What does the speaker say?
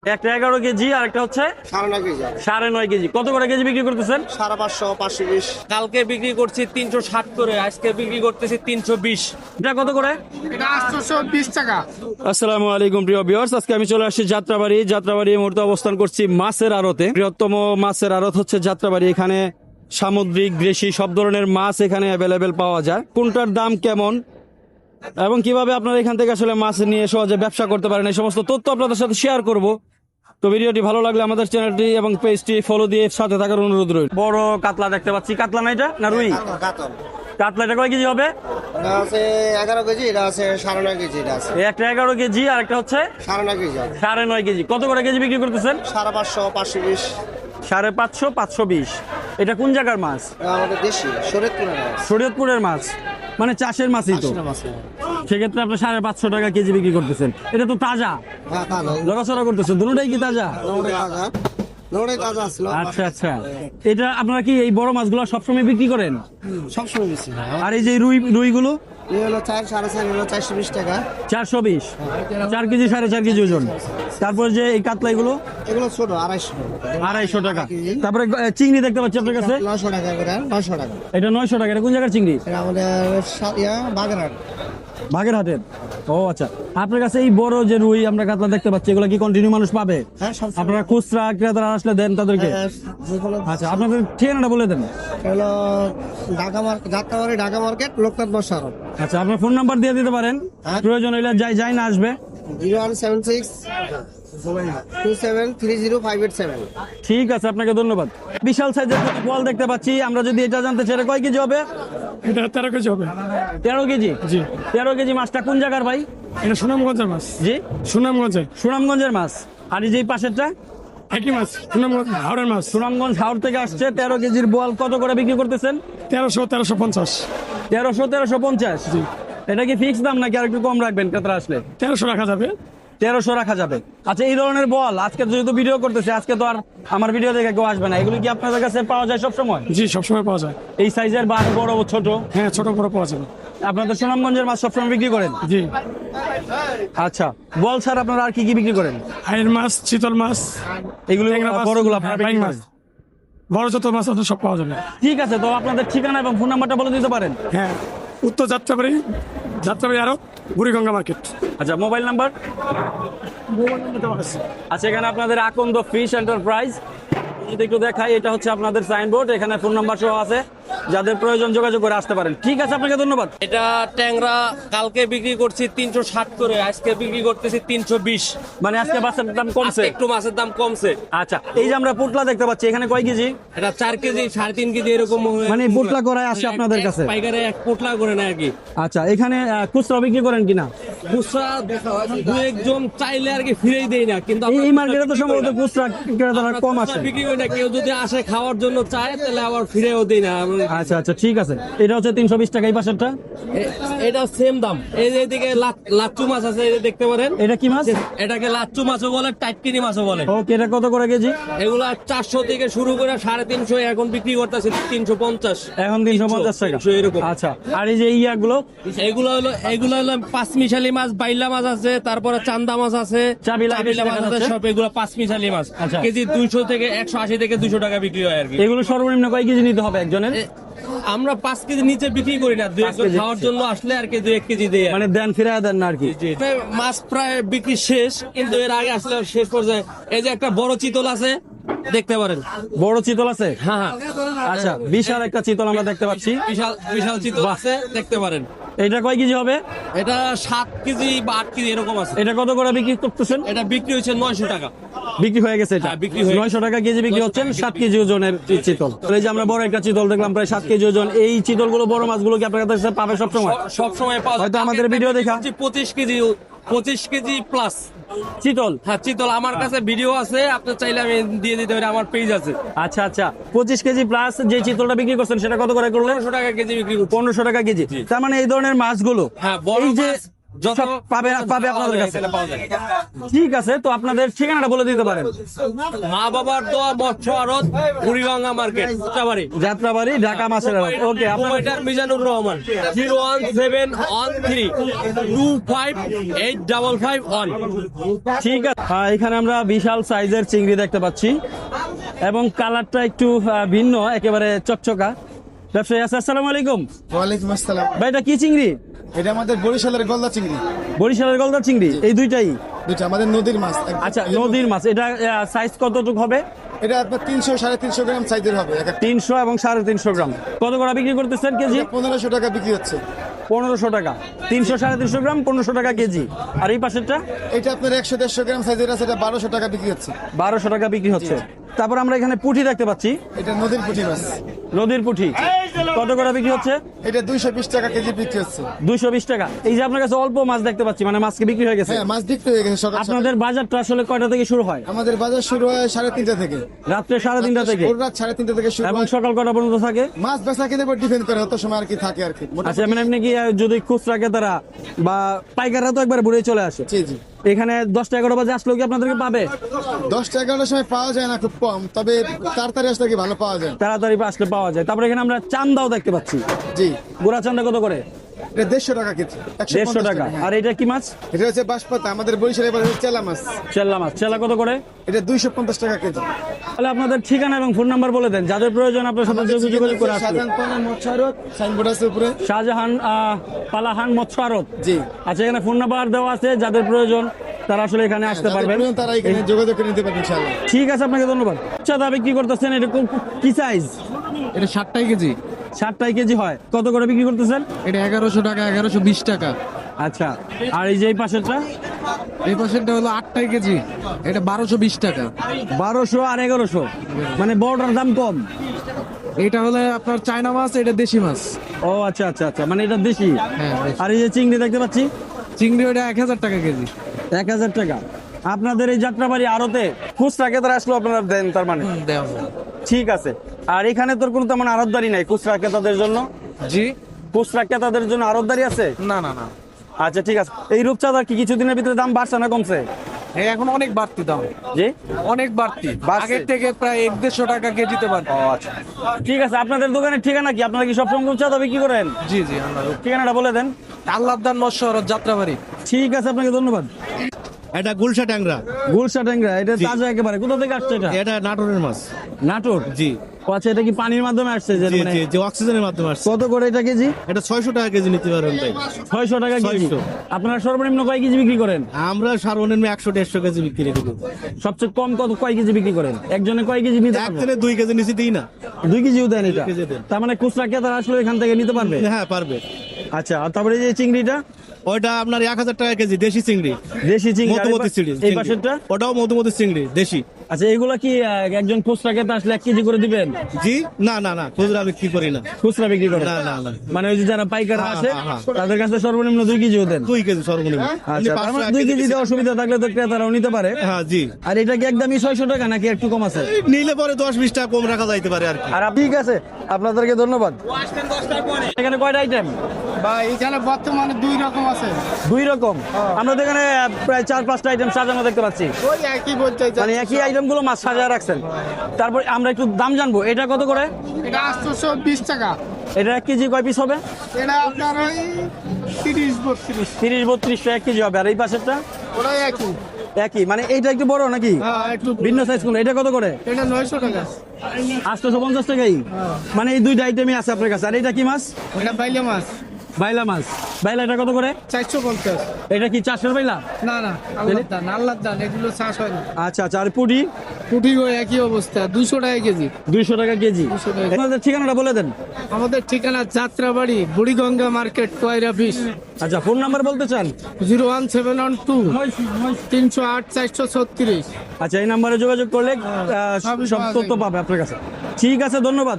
একটা 11 কেজি আর একটা হচ্ছে 9.5 কেজি। 9.5 কেজি। কত করে কেজি বিক্রি করতেছেন? 550, 520। কালকে বিক্রি করছি 360 করে, আজকে বিক্রি করতেছি 320। এটা কত করে? এটা 820 টাকা। আসসালামু আলাইকুম প্রিয় ভিউয়ার্স, আজকে আমি চলে আসছি যাত্রাবাড়ি। এই মুহূর্তে অবস্থান করছি মাছের আড়তে। বৃহত্তম মাছের আড়ত হচ্ছে যাত্রাবাড়ি। এখানে সামুদ্রিক, দেশি সব ধরনের মাছ এখানে অ্যাভেলেবেল পাওয়া যায়। কোনটার দাম কেমন এবং কিভাবে আপনারা এখান থেকে আসলে মাছ নিয়ে সহজে ব্যবসা করতে পারেন, এই সমস্ত তথ্য আপনাদের সাথে শেয়ার করব। তো ভিডিওটি ভালো লাগলে আমাদের চ্যানেলটি এবং পেজটি ফলো দিয়ে সাথে থাকার অনুরোধ রইল। বড় কাতলা দেখতে পাচ্ছি। কাতলা না এটা না রুই? কাতল। কাতলা এটা কয় কেজি হবে? এটা আছে 11 কেজি, এটা আছে 9.5 কেজি, এটা আছে একটা 11 কেজি আর একটা হচ্ছে 9.5 কেজি। 9.5 কেজি। কত করে কেজি বিক্রি করতেছেন? 550, 520। 550, 520। এটা কোন জায়গার মাছ? এটা আমাদের দেশি শরীয়তপুরের মাছ। শরীয়তপুরের মাছ, মানে চাষের মাছই তো। আসলে মাছ না। সেক্ষেত্রে আপনি 550 টাকা কেজি বিক্রি করতেছেন। এটা তো তাজা, হ্যাঁ, তাজা। লড়াচড়া করতেছে, দুটোটাই কি তাজা? নড়ে তাজা। নড়ে তাজা আসলো। আচ্ছা আচ্ছা। এটা আপনারা কি এই বড় মাছগুলো সবসময় বিক্রি করেন? সবসময় বেশি না। আর এই যে রুইগুলো এই হলো 4, 4.5, হলো 420 টাকা। 420, 4 কেজি 4.5 কেজি ওজন। তারপর যে এই কাতলাইগুলো এগুলো ছোট, 250। 250 টাকা। তারপরে চিংড়ি দেখতে পাচ্ছি আপনার কাছে, 900 টাকা করে, 900 টাকা। এটা 900 টাকা। এটা কোন জায়গার চিংড়ি? এটা আমাদের বাগেরহাট। বাগেরহাটের। ও আচ্ছা। আপনার কাছে এই বড় যে রুই আমরা কাতলা দেখতে পাচ্ছি, এগুলো কি কন্টিনিউ মানুষ পাবে? হ্যাঁ, সব আপনারা খুচরা ক্রেতারা আসলে দেন তাদেরকে? আচ্ছা, আপনাদের ঠিকানাটা বলে দেন। হলো ঢাকা মার্কেট, যাত্রাবাড়ি ঢাকা মার্কেট, লোকনাথ বসার। আচ্ছা, আপনার ফোন নাম্বার দিয়ে দিতে পারেন, হ্যাঁ। প্রয়োজন হইলে যাই না আসবে। 0176 2730 587। ঠিক আছে, আপনাকে ধন্যবাদ। বিশাল সাইজের বল দেখতে পাচ্ছি আমরা। যদি এটা জানতে চাই, এটা কয় কেজি হবে? এটা 13 কেজি হবে। 13 কেজি। জি। 13 কেজি মাছটা কোন জায়গার ভাই? এটা সুনামগঞ্জের মাছ। জি, সুনামগঞ্জের সুনামগঞ্জের মাছ। আর এই যে পাশেরটা একই মাছ, সুনামগঞ্জ হাওড়ের মাছ। সুনামগঞ্জ হাওড় থেকে আসছে। 13 কেজির বোয়াল কত করে বিক্রি করতেছেন? 1300, 1350। 1300, 1350। জি। এটা কি ফিক্স দাম নাকি আর একটু কম রাখবেন ক্রেতারা আসলে? 1300 রাখা যাবে। 1300 রাখা যাবে। আচ্ছা, এই ধরনের বল আজকে যেহেতু ভিডিও করতেছে, আজকে তো আর আমার ভিডিও দেখে কেউ আসবে না। এগুলো কি আপনাদের কাছে পাওয়া যায় সব সময়? জি, সবসময় পাওয়া যায়। এই সাইজের বা বড় ছোট? হ্যাঁ, ছোট বড় পাওয়া যাবে। আপনাদের সুনামগঞ্জের মাছ সবসময় বিক্রি করেন? জি। আচ্ছা, বল স্যার আপনারা আর কি কি বিক্রি করেন? আইয়ের মাছ, চিতল মাছ, এগুলো ট্যাংরা মাছ, বড়গুলো আপনারা হ্যাঁ, বিক্রি বাইং করেন? মাছ, বড় যত মাছ আছে সব পাওয়া যাবে। ঠিক আছে, তো আপনাদের ঠিকানা এবং ফোন নাম্বারটা বলে দিতে পারেন? হ্যাঁ, উত্তর যাত্রাবাড়ি আরো বুড়িগঙ্গা মার্কেট। আচ্ছা, মোবাইল নাম্বার? আচ্ছা, এখানে আপনাদের আকন্দ ফিশ এন্টারপ্রাইজ যদি একটু দেখাই, এটা হচ্ছে আপনাদের সাইনবোর্ড। এখানে ফোন নাম্বার সহ আছে, যাদের প্রয়োজন যোগাযোগ করে আসতে পারেন। ঠিক আছে, আপনাকে ধন্যবাদ। এটা ট্যাংরা কালকে বিক্রি করছি 360 করে, আজকে বিক্রি করতেছি 320। মানে আজকে মাছের দাম কমছে? একটু মাছের দাম কমছে। আচ্ছা, এই যে আমরা পুটলা দেখতে পাচ্ছি, এখানে কয় কেজি? এটা 4 কেজি, 3.5 কেজি এরকম। মানে পুটলা করায় আসে আপনাদের কাছে? পাইকারে এক পোটলা করে না আর কি। আচ্ছা, এখানে খুচরা বিক্রি করেন কিনা? খুচরা দু একজন চাইলে আর কি ফিরেই দেই না, কিন্তু এই মার্কেটে তো সম্ভবত খুচরা ক্রেতারা কম আসে। বিক্রি করি না। কেউ যদি আসে খাওয়ার জন্য চায় তাহলে আবার ফিরেও দেই না। আচ্ছা আচ্ছা, ঠিক আছে। এটা হচ্ছে 320 টাকা। এই পাশেরটা? এটা সেম দাম। এই যে এদিকে লাচ্চু মাছ আছে, এই যে দেখতে পারেন। এটা কি মাছ? এটাকে লাচ্চু মাছও বলে, টাইটকিনি মাছও বলে। ওকে, এটা কত করে কেজি? এগুলা 400 থেকে শুরু করে 350, এখন বিক্রি করতেছে 350। এখন 350 টাকা 300 এরকম। আচ্ছা, আর এই যে ইয়াগুলো? এগুলো হলো পাঁচমিশালি মাছ, বাইলা মাছ আছে, তারপরে চান্দা মাছ আছে, চাবিলা মাছ আছে, সব এগুলো পাঁচমিশালি মাছ। আচ্ছা। কেজি 200 থেকে 180 থেকে 200 টাকা বিক্রি হয় আর কি। এগুলো সর্বনিম্ন কয় কেজি নিতে হবে একজনের? আমরা 5 কেজি নিচে বিক্রি করি না। 2 একজন কেজি খাওয়ার জন্য আসলে আর কি 2-1 কেজি দেই। মানে দেন ফিরায় দেন না আর কি? মাছ প্রায় বিক্রি শেষ, কিন্তু এর আগে আসলে শেষ পর্যায়ে এই যে একটা বড় চিতল আছে, দেখতে পারেন। বড় চিতল আছে? হ্যাঁ হ্যাঁ, আচ্ছা, বিশাল একটা চিতল আমরা দেখতে পাচ্ছি। বিশাল বিশাল চিতল আছে, দেখতে পারেন। এটা কয় কেজি হবে? এটা 7 কেজি বা 8 কেজি এরকম আছে। এটা কত করে বিক্রি করতেছেন? এটা বিক্রি হচ্ছে 900 টাকা। বিক্রি হয়ে গেছে এটা? হ্যাঁ, বিক্রি হয়ে 900 টাকা কেজি বিক্রি হচ্ছে 7 কেজি ওজনের চিতল। তো এই যে আমরা বড় একটা চিতল দেখলাম, প্রায় 7 কেজি ওজন। এই চিতলগুলো, বড় মাছগুলো কি আপনার কাছে পাবে সব সময়? সব সময় পাওয়া যায়। হয়তো আমাদের ভিডিও দেখা 25 কেজি প্লাস চিতল। হ্যাঁ, চিতল আমার কাছে ভিডিও আছে, আপনি চাইলে আমি দিয়ে দিতে পারি, আমার পেজ আছে। আচ্ছা আচ্ছা, 25 কেজি প্লাস যে চিতলটা বিক্রি করছেন সেটা কত করে করলেন? 1500 টাকা কেজি বিক্রি করছি। 1500 টাকা কেজি। তার মানে এই ধরনের মাছগুলো, হ্যাঁ, বড় এই যে মাছ যত সব পাবে আপনাদের কাছে। এখানে পাওয়া যায়। ঠিক আছে, তো আপনাদের ঠিকানাটা বলে দিতে পারেন। মা বাবার দোয়া মৎস্য আড়ত বুড়িগঙ্গা মার্কেট যাত্রাবাড়ি। যাত্রাবাড়ি, ঢাকা মাছের আড়ত। ওকে, আপনার মোবাইলটার মিজানুর রহমান 01713258551। ঠিক আছে। এখানে আমরা বিশাল সাইজের চিংড়ি দেখতে পাচ্ছি এবং কালারটা একটু ভিন্ন, একেবারে চকচকা। ব্যবসায়ী আছে, আসসালামু আলাইকুম। ওয়ালাইকুম আসসালাম। ভাই, এটা কি চিংড়ি? এটা আমাদের বরিশালের গলদা চিংড়ি, বরিশালের গলদা চিংড়ি, এই দুইটাই? দুটো আমাদের নদীর মাছ। আচ্ছা, নদীর মাছ। এটা সাইজ কতটুকু হবে? এটা আপনার 300-350 গ্রাম সাইজের হবে। 300 এবং 350 গ্রাম। কত করে বিক্রি করতেছেন কেজি? 1500 টাকা বিক্রি হচ্ছে। 1500 টাকা। 300-350 গ্রাম 1500 টাকা কেজি। আর এই পাশেরটা? এটা আপনার 100-150 গ্রাম সাইজের আছে, এটা 1200 টাকা বিক্রি হচ্ছে। 1200 টাকা বিক্রি হচ্ছে। তারপর আমরা এখানে পুঁটি দেখতে পাচ্ছি, এটা নদীর পুঁটি মাছ। নদীর পুঁটি কত করে বিক্রি হচ্ছে? এটা 220 টাকা কেজি বিক্রি হচ্ছে। 220 টাকা। এই যে আপনার কাছে অল্প মাছ দেখতে পাচ্ছি, মানে মাছকে বিক্রি হয়ে গেছে। হ্যাঁ, মাছ বিক্রি হয়ে গেছে সকাল সকাল। আপনাদের বাজারটা আসলে কয়টা থেকে শুরু হয়? আমাদের বাজার শুরু হয় 3:30 থেকে, রাত্রে 3:30 থেকে, ভোর রাত 3:30 থেকে শুরু এবং হয়। সকাল কটা পর্যন্ত থাকে? মাছ বেচা কিনে উপর ডিপেন্ড করে, হত সময় আর কি থাকে আর কি। আচ্ছা, মানে এমনি কি যদি খুচরা ক্রেতারা বা পাইকাররা তো একবার ঘুরে চলে আসে, জি জি। এখানে 10টা-11টা বাজে আসলেও কি আপনাদেরকে পাবে? 10-11টার সময় পাওয়া যায় না, খুব কম, তবে তাড়াতাড়ি আসলে কি ভালো পাওয়া যায়। তাড়াতাড়ি আসলে পাওয়া যায়। তারপরে এখানে আমরা চান্দাও দেখতে পাচ্ছি। জি, গোড়া চান্দা কত করে? এটা 150 টাকা কেজি। 150 টাকা। হ্যাঁ। আর এটা কি মাছ? এটা হচ্ছে বাঁশপাতা, আমাদের বরিশালে এবার হচ্ছে চেলা মাছ। চেল্লা মাছ। চেল্লা কত করে? এটা 250 টাকা কেজি। তাহলে আপনাদের ঠিকানা এবং ফোন নাম্বার বলে দেন, যাদের প্রয়োজন আপনার সাথে যোগাযোগ করে আসবে। শাহজাহান পানা মৎস্যাড়ত, সাইনবোর্ড আছে উপরে। শাহজাহান পালাহান মৎস্য আড়ত। জি। আচ্ছা, এখানে ফোন নাম্বার দেওয়া আছে, যাদের প্রয়োজন তারা আসলে এখানে আসতে যাদের পারবেন। প্রয়োজন তারা এখানে যোগাযোগ করে নিতে পারবে ইনশাআল্লাহ। ঠিক আছে, আপনাকে ধন্যবাদ। আচ্ছা, দাবি কি করতেছেন? এটা কি সাইজ? এটা 60 কেজি। 60 কেজি হয়। কত করে বিক্রি করতেছেন? এটা 1100 টাকা, 1120 টাকা। আচ্ছা, আর এই যে এই পাশেরটা? এই পাশেরটা হলো 8 কেজি, এটা 1220 টাকা। 1200 আর 1100, মানে বড়টার দাম কম। এটা হলো আপনার চায়না মাছ, এটা দেশি মাছ। ও আচ্ছা আচ্ছা আচ্ছা, মানে এটা দেশি। হ্যাঁ, দেশি। আর এই যে চিংড়ি দেখতে পাচ্ছি, চিংড়ি ওটা 1000 টাকা কেজি। 1000 টাকা। আপনাদের এই যাত্রাবাড়ি আড়তে খুচরা ক্রেতারা আসলো আপনারা দেন তার মানে? দেওয়া হয়। ঠিক আছে। আর এখানে তোর কোনো তেমন আড়তদারি নাই খুচরা ক্রেতাদের জন্য? জি, খুচরা ক্রেতাদের জন্য আড়তদারি আছে? না না না, আচ্ছা, ঠিক আছে। এই রূপচাঁদার কি কিছুদিনের ভিতরে দাম বাড়ছে না কমছে? এই এখন অনেক বাড়তি দাম, জি, অনেক বাড়তি। বাড়ছে? আগের থেকে প্রায় 150 টাকা কেজিতে বাড়তি। ও আচ্ছা, ঠিক আছে। আপনাদের দোকানের ঠিকানা কি? আপনারা কি সবসময় রূপচাঁদা বিক্রি করেন? জি জি, আমরা ঠিকানাটা বলে দেন। আল্লাহদান মৎস্য আড়ত, যাত্রাবাড়ি। ঠিক আছে, আপনাকে ধন্যবাদ। এটা গুলশা ট্যাংরা, গুলশা ট্যাংরা, এটা তাজা একেবারে। কোথা থেকে আসছে এটা? এটা নাটোরের মাছ। নাটোর? জি ও আচ্ছা, এটা কি পানির মাধ্যমে আসছে? যে জি মানে জি, যে অক্সিজেনের মাধ্যমে আসছে। কত করে এটা কেজি? এটা 600 টাকা কেজি নিতে পারবেন ভাই। 600 টাকা কেজি। 600। আপনারা সর্বনিম্ন কয় কেজি বিক্রি করেন? আমরা সর্বনিম্ন 100-150 কেজি বিক্রি করি। সবচেয়ে কম কয় কেজি বিক্রি করেন? একজনে কয় কেজি নিতে পারবে? একদিনে 2 কেজি নিচে দিই না। 2 কেজিও দেন এটা? 2 কেজি দেন। তার মানে খুচরা ক্রেতারা আসলে এখান থেকে নিতে পারবে? হ্যাঁ, পারবে। আচ্ছা, আর তারপরে এই যে চিংড়িটা? ওইটা আপনার 1000 টাকা কেজি, দেশি চিংড়ি। দেশি চিংড়ি। আর মধুমতি চিংড়ি। এই পাশেরটা? ওটাও মধুমতি চিংড়ি, দেশি। আচ্ছা, এগুলা কি একজন খুচরা ক্রেতা আসলে 1 কেজি করে দিবেন? জি, না না না, খুচরা বিক্রি করি না। খুচরা বিক্রি করেন? না না না, মানে ওই যে যারা পাইকাররা হ্যাঁ, আসে হ্যাঁ, তাদের কাছে সর্বনিম্ন 2 কেজিও দেন? 2 কেজি সর্বনিম্ন। আচ্ছা, তার মানে 2 কেজি দেওয়ার সুবিধা থাকলে তো ক্রেতারাও নিতে পারে। হ্যাঁ জি। আর এটা কি একদমই 600 টাকা নাকি একটু কম আছে? নিলে পরে 10-20 টাকা কম রাখা যাইতে পারে আর কি। আর ঠিক আছে, আপনাদেরকে ধন্যবাদ। এখানে কয়টা আইটেম? ভাই এখানে বর্তমানে 2 রকম আছে। 2 রকম। আমরা তো এখানে প্রায় 4-5টা আইটেম সাজানো দেখতে পাচ্ছি। ওই একই বলতে মানে একই আইটেম গুলো মাছ সাজায় রাখছেন। তারপর আমরা একটু দাম জানবো, এটা কত করে? এটা 820 টাকা। এটা 1 কেজি কয় পিস হবে? এটা আপনার ওই 30-32। 30-32 টাকা 1 কেজি হবে। আর এই পাশেরটা? ওটাই একই। একই, মানে এইটা একটু বড় নাকি? হ্যাঁ, একটু ভিন্ন সাইজ কোন? এটা কত করে? এটা 900 টাকা। 850 টাকাই। মানে এই 2টা আইটেমই আছে আপনার কাছে। আর এটা কি মাছ? এটা বাইলে মাছ, বাইলা মাছ। বাইলা এটা কত করে? 450। এটা কি চাষের বাইলা? না না, আল্লাহর দান, এগুলো চাষ হয় না। আচ্ছা আচ্ছা। আর পুঁটি? পুঁটি ওই একই অবস্থা, 200 টাকা কেজি। 200 টাকা কেজি। 200 টাকা। আপনাদের ঠিকানাটা বলে দেন। আমাদের ঠিকানা যাত্রাবাড়ি, বুড়িগঙ্গা মার্কেট, কয়রা ফিশ। আচ্ছা, ফোন নাম্বার বলতে চান? 01712 308 436। আচ্ছা, এই নাম্বারে যোগাযোগ করলে সবই সব পাওয়া তথ্য যাবে। পাবে আপনার কাছে। ঠিক আছে, ধন্যবাদ।